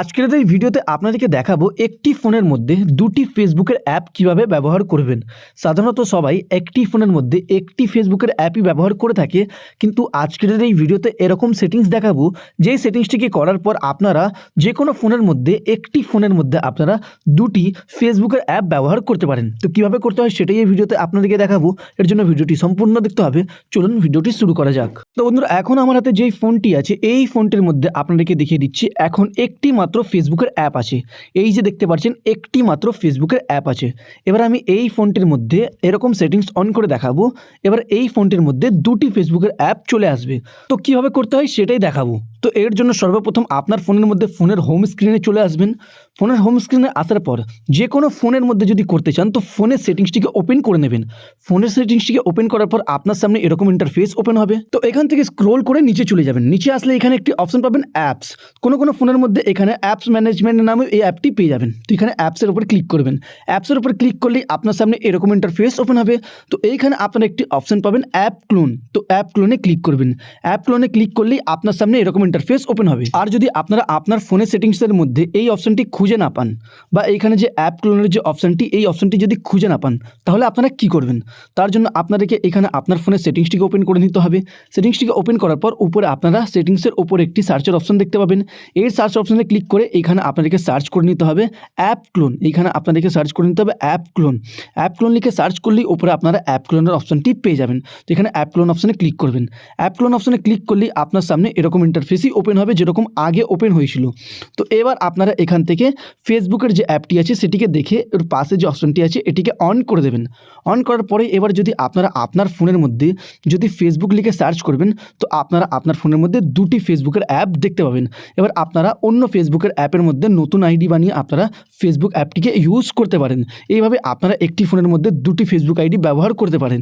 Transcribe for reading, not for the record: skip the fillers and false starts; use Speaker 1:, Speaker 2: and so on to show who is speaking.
Speaker 1: আজকের এই ভিডিওতে আপনাদেরকে দেখাবো একটি ফোনের মধ্যে দুটি ফেসবুকের অ্যাপ কিভাবে ব্যবহার করবেন। সাধারণত সবাই একটি ফোনের মধ্যে একটি ফেসবুকের অ্যাপই ব্যবহার করে থাকে, কিন্তু আজকের এই ভিডিওতে এরকম সেটিংস দেখাবো যেই সেটিংসটিকে করার পর আপনারা যে কোনো ফোনের মধ্যে একটি ফোনের মধ্যে আপনারা দুটি ফেসবুকের অ্যাপ ব্যবহার করতে পারেন। তো কীভাবে করতে হয় সেটাই এই ভিডিওতে আপনাদেরকে দেখাবো। এর জন্য ভিডিওটি সম্পূর্ণ দেখতে হবে। চলুন ভিডিওটি শুরু করা যাক। তো বন্ধুরা, এখন আমার হাতে যেই ফোনটি আছে এই ফোনটির মধ্যে আপনাদেরকে দেখিয়ে দিচ্ছি এখন একটি মাত্র ফেসবুকের অ্যাপ আছে। এই যে দেখতে পাচ্ছেন একটি মাত্র ফেসবুকের অ্যাপ আছে। এবার আমি এই ফোনটির মধ্যে এরকম সেটিংস অন করে দেখাবো। এবার এই ফোনটির মধ্যে দুটি ফেসবুকের অ্যাপ চলে আসবে। তো কীভাবে করতে হয় সেটাই দেখাবো। তো এর জন্য সর্বপ্রথম আপনার ফোনের মধ্যে ফোনের হোম স্ক্রিনে চলে আসবেন। ফোনের হোম স্ক্রিনে আসার পর যে কোনো ফোনের মধ্যে যদি করতে চান তো ফোনের সেটিংসটিকে ওপেন করে নেবেন। ফোনের সেটিংসটিকে ওপেন করার পর আপনার সামনে এরকম ইন্টারফেস ওপেন হবে। তো এখান থেকে স্ক্রোল করে নিচে চলে যাবেন। নিচে আসলে এখানে একটি অপশন পাবেন অ্যাপস। কোনো ফোনের মধ্যে এখানে অ্যাপস ম্যানেজমেন্ট নামে এই অ্যাপটি পেয়ে যাবেন। তো এখানে অ্যাপসের উপর ক্লিক করবেন। অ্যাপসের উপর ক্লিক করলেই আপনার সামনে এরকম ইন্টারফেস ওপেন হবে। তো এইখানে আপনারা একটি অপশন পাবেন অ্যাপ ক্লোন। তো অ্যাপ ক্লোনে ক্লিক করবেন। অ্যাপ ক্লোনে ক্লিক করলেই আপনার সামনে এরকম ইন্টারফেস ওপেন হবে। আর যদি আপনারা আপনার ফোনের সেটিংসের মধ্যে এই অপশনটি খুঁজে না পান বা এইখানে যে অ্যাপ ক্লোনের যে অপশনটি এই অপশনটি যদি খুঁজে না পান তাহলে আপনারা কি করবেন? তার জন্য আপনাদেরকে এখানে আপনার ফোনের সেটিংসটিকে ওপেন করে নিতে হবে। সেটিংসটিকে ওপেন করার পর উপরে আপনারা সেটিংসের উপর একটি সার্চের অপশন দেখতে পাবেন। এই সার্চ অপশনে ক্লিক করে এখানে আপনাদেরকে সার্চ করে নিতে হবে অ্যাপ ক্লোন। এইখানে আপনাদেরকে সার্চ করে নিতে হবে অ্যাপ ক্লোন। অ্যাপ ক্লোন লিখে সার্চ করলেই উপরে আপনারা অ্যাপ ক্লোনের অপশনটি পেয়ে যাবেন। তো এখানে অ্যাপ ক্লোন অপশনে ক্লিক করবেন। অ্যাপ ক্লোন অপশনে ক্লিক করলেই আপনার সামনে এরকম ইন্টারফেসই ওপেন হবে যেরকম আগে ওপেন হয়েছিল। তো এবার আপনারা এখান থেকে ফেসবুকের যে অ্যাপটি আছে সেটিকে দেখে ওর পাশে যে অপশনটি আছে এটিকে অন করে দেবেন। অন করার পরে এবার যদি আপনারা আপনার ফোনের মধ্যে যদি ফেসবুক লিখে সার্চ করবেন তো আপনারা আপনার ফোনের মধ্যে দুটি ফেসবুকের অ্যাপ দেখতে পাবেন। এবার আপনারা অন্য ফেসবুকের অ্যাপের মধ্যে নতুন আইডি বানিয়ে আপনারা ফেসবুক অ্যাপটিকে ইউজ করতে পারেন। এইভাবে আপনারা একটি ফোনের মধ্যে দুটি ফেসবুক আইডি ব্যবহার করতে পারেন।